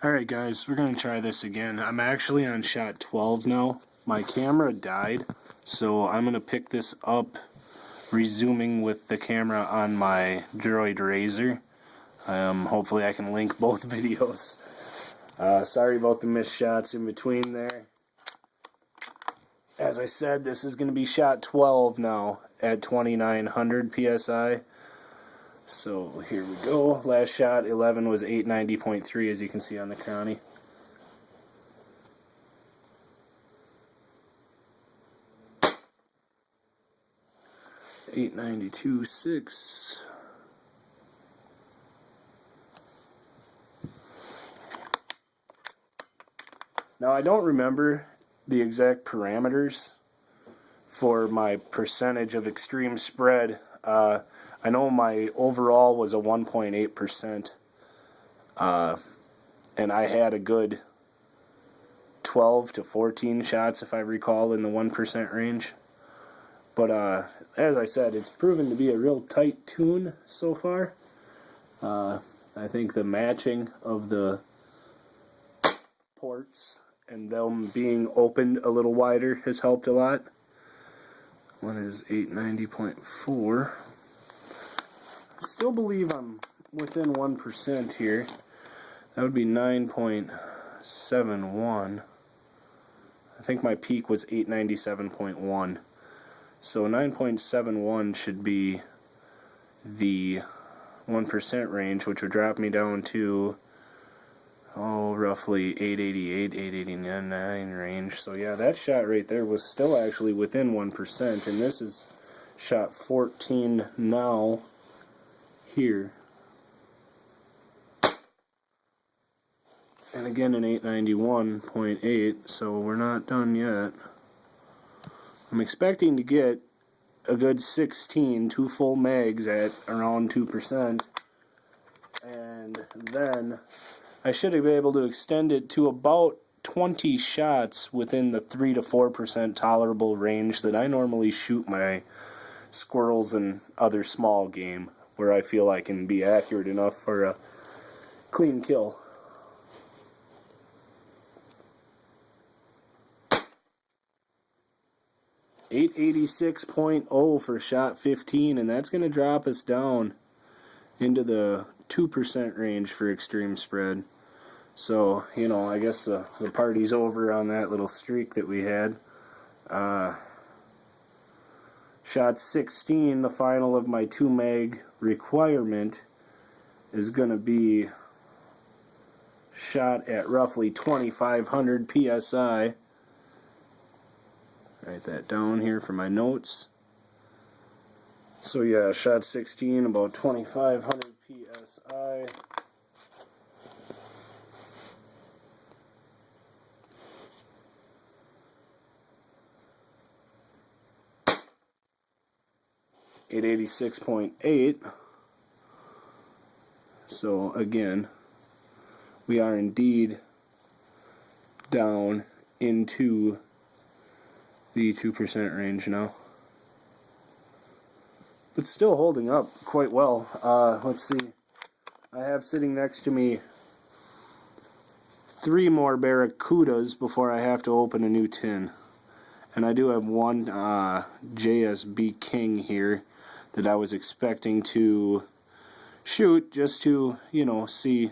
Alright guys, we're going to try this again. I'm actually on shot 12 now. My camera died, so I'm going to pick this up, resuming with the camera on my Droid Razor. Hopefully I can link both videos. Sorry about the missed shots in between there. As I said, this is going to be shot 12 now at 2900 PSI. So here we go. Last shot 11 was 890.3, as you can see on the Connie. $892.6. Now I don't remember the exact parameters for my percentage of extreme spread. I know my overall was a 1.8%, and I had a good 12 to 14 shots, if I recall, in the 1% range. But as I said, it's proven to be a real tight tune so far. I think the matching of the ports and them being opened a little wider has helped a lot. One is 890.4. Still believe I'm within 1% here. That would be 9.71. I think my peak was 897.1. So 9.71 should be the 1% range, which would drop me down to roughly 888, 889 range. So yeah, that shot right there was still actually within 1%, and this is shot 14 now. Here, and again an 891.8, so we're not done yet. I'm expecting to get a good 16, 2 full mags at around 2%, and then I should be able to extend it to about 20 shots within the 3 to 4% tolerable range that I normally shoot my squirrels and other small game, where I feel I can be accurate enough for a clean kill. $886.0 for shot 15, and that's going to drop us down into the 2% range for extreme spread. So, you know, I guess the party's over on that little streak that we had. Shot 16, the final of my 2 mag requirement, is going to be shot at roughly 2500 PSI. Write that down here for my notes. So yeah, shot 16, about 2500 PSI. $886.8. So again, we are indeed down into the 2% range now, but still holding up quite well. Let's see, I have sitting next to me 3 more Barracudas before I have to open a new tin, and I do have one JSB King here that I was expecting to shoot just to, you know, see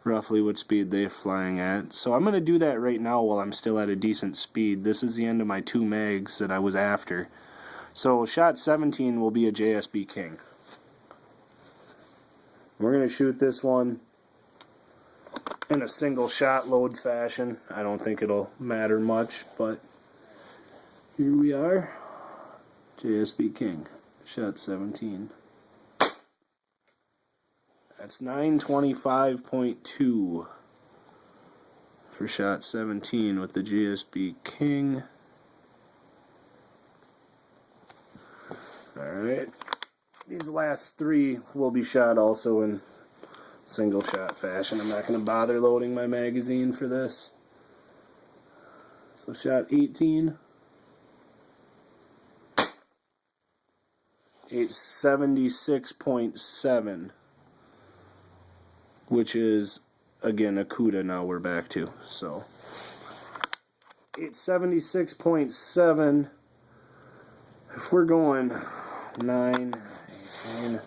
roughly what speed they're flying at. So I'm going to do that right now while I'm still at a decent speed. This is the end of my 2 mags that I was after. So shot 17 will be a JSB King. We're going to shoot this one in a single shot load fashion. I don't think it'll matter much, but here we are. JSB King, shot 17. That's 925.2 for shot 17 with the JSB King. Alright, these last 3 will be shot also in single shot fashion. I'm not going to bother loading my magazine for this. So shot 18. 876.7. which is again, a CUDA now we're back to. So 876.7. If we're going 9, 18,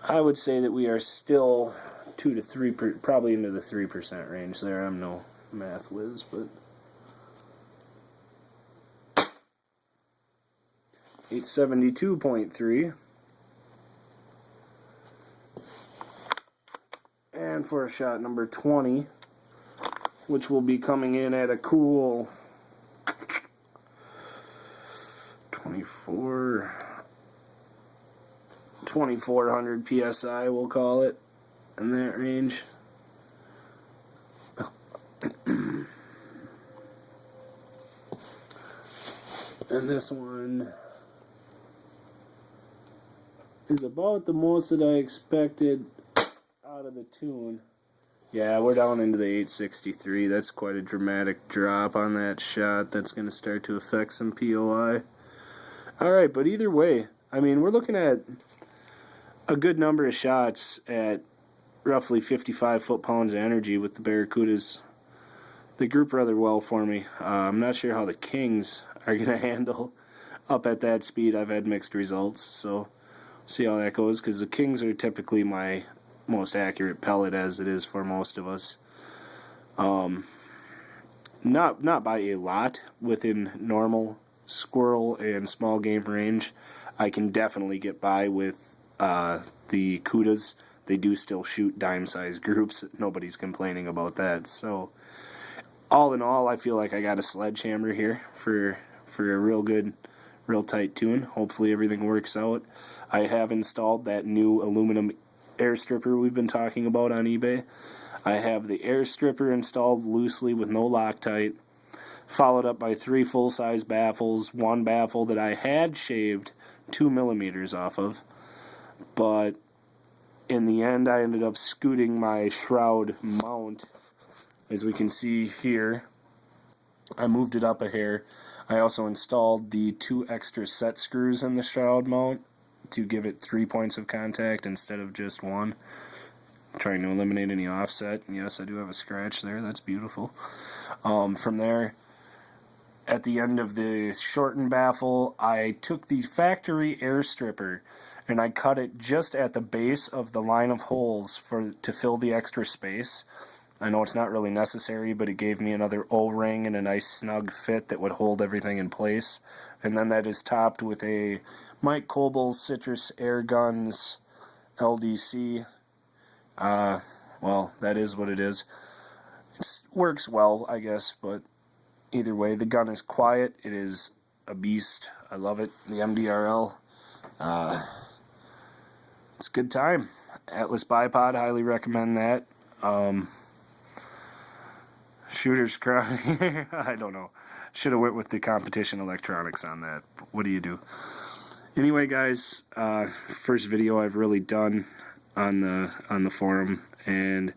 I would say that we are still 2 to 3, probably into the 3% range there. I'm no math whiz, but 872.3. And for shot number 20, which will be coming in at a cool 2400 psi, we'll call it, in that range. And this one is about the most that I expected out of the tune. Yeah, we're down into the 863. That's quite a dramatic drop on that shot. That's going to start to affect some POI. Alright, but either way, I mean, we're looking at a good number of shots at roughly 55 foot-pounds of energy with the Barracudas. They group rather well for me. I'm not sure how the Kings are going to handle up at that speed. I've had mixed results, so see how that goes, because the Kings are typically my most accurate pellet, as it is for most of us. Not by a lot within normal squirrel and small game range. I can definitely get by with the CUDAs. They do still shoot dime-sized groups. Nobody's complaining about that. So all in all, I feel like I got a sledgehammer here for a real good, real tight tune. Hopefully everything works out. I have installed that new aluminum air stripper we've been talking about on eBay. I have the air stripper installed loosely with no Loctite, followed up by 3 full-size baffles, one baffle that I had shaved 2 millimeters off of, but in the end I ended up scooting my shroud mount. As we can see here, I moved it up a hair. I also installed the 2 extra set screws in the shroud mount to give it 3 points of contact instead of just 1. Trying to eliminate any offset. Yes, I do have a scratch there. That's beautiful. From there, at the end of the shortened baffle, I took the factory air stripper and I cut it just at the base of the line of holes to fill the extra space. I know it's not really necessary, but it gave me another O-ring and a nice snug fit that would hold everything in place. And then that is topped with a Mike Coble Citrus Air Guns LDC. Well, that is what it is. It works well, I guess, but either way, the gun is quiet. It is a beast. I love it. The MDRL. It's a good time. Atlas Bipod, highly recommend that. Shooter's Crown. I don't know. Should have went with the competition electronics on that. What do you do? Anyway, guys, first video I've really done on the forum, and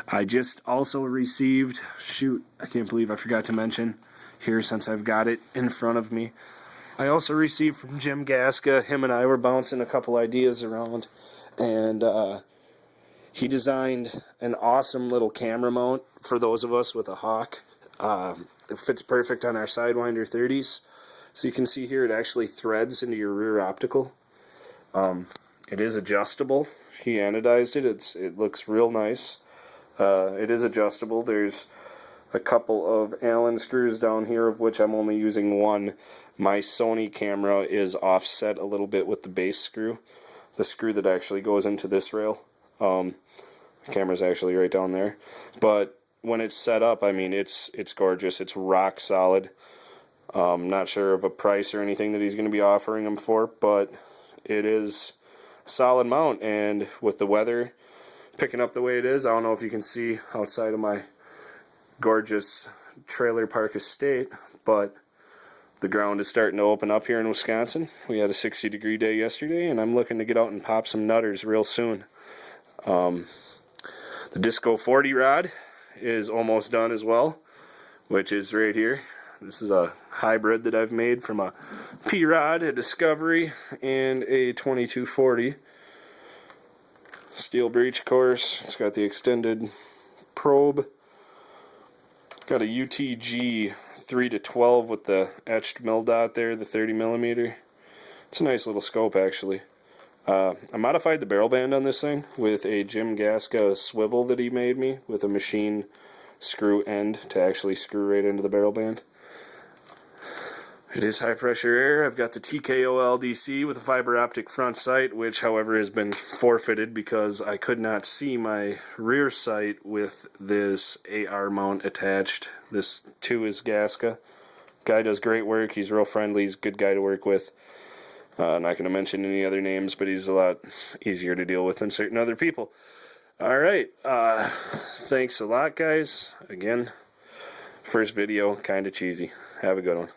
I just also received, shoot, I can't believe I forgot to mention here since I've got it in front of me. I also received from Jim Gaska. Him and I were bouncing a couple ideas around, and he designed an awesome little camera mount for those of us with a Hawk. It fits perfect on our Sidewinder 30s. So you can see here it actually threads into your rear optical. It is adjustable. He anodized it. It looks real nice. It is adjustable. There's a couple of Allen screws down here, of which I'm only using one. My Sony camera is offset a little bit with the base screw. The screw that actually goes into this rail. The camera's actually right down there. But when it's set up, I mean, it's gorgeous. It's rock solid. Not sure of a price or anything that he's going to be offering them for, but it is a solid mount. And with the weather picking up the way it is, I don't know if you can see outside of my gorgeous trailer park estate, but the ground is starting to open up here in Wisconsin. We had a 60-degree day yesterday, and I'm looking to get out and pop some nutters real soon. The Disco 40 rod is almost done as well, which is right here. This is a hybrid that I've made from a P-Rod, a Discovery, and a 2240. Steel breech, of course. It's got the extended probe. Got a UTG 3 to 12 with the etched mill dot there, the 30 millimeter. It's a nice little scope, actually. I modified the barrel band on this thing with a Jim Gaska swivel that he made me with a machine screw end to actually screw right into the barrel band. It is high pressure air. I've got the TKO LDC with a fiber optic front sight, which however has been forfeited because I could not see my rear sight with this AR mount attached. This too is Gaska. Guy does great work. He's real friendly. He's a good guy to work with. Not going to mention any other names, but he's a lot easier to deal with than certain other people. Alright, thanks a lot, guys. Again, first video, kind of cheesy. Have a good one.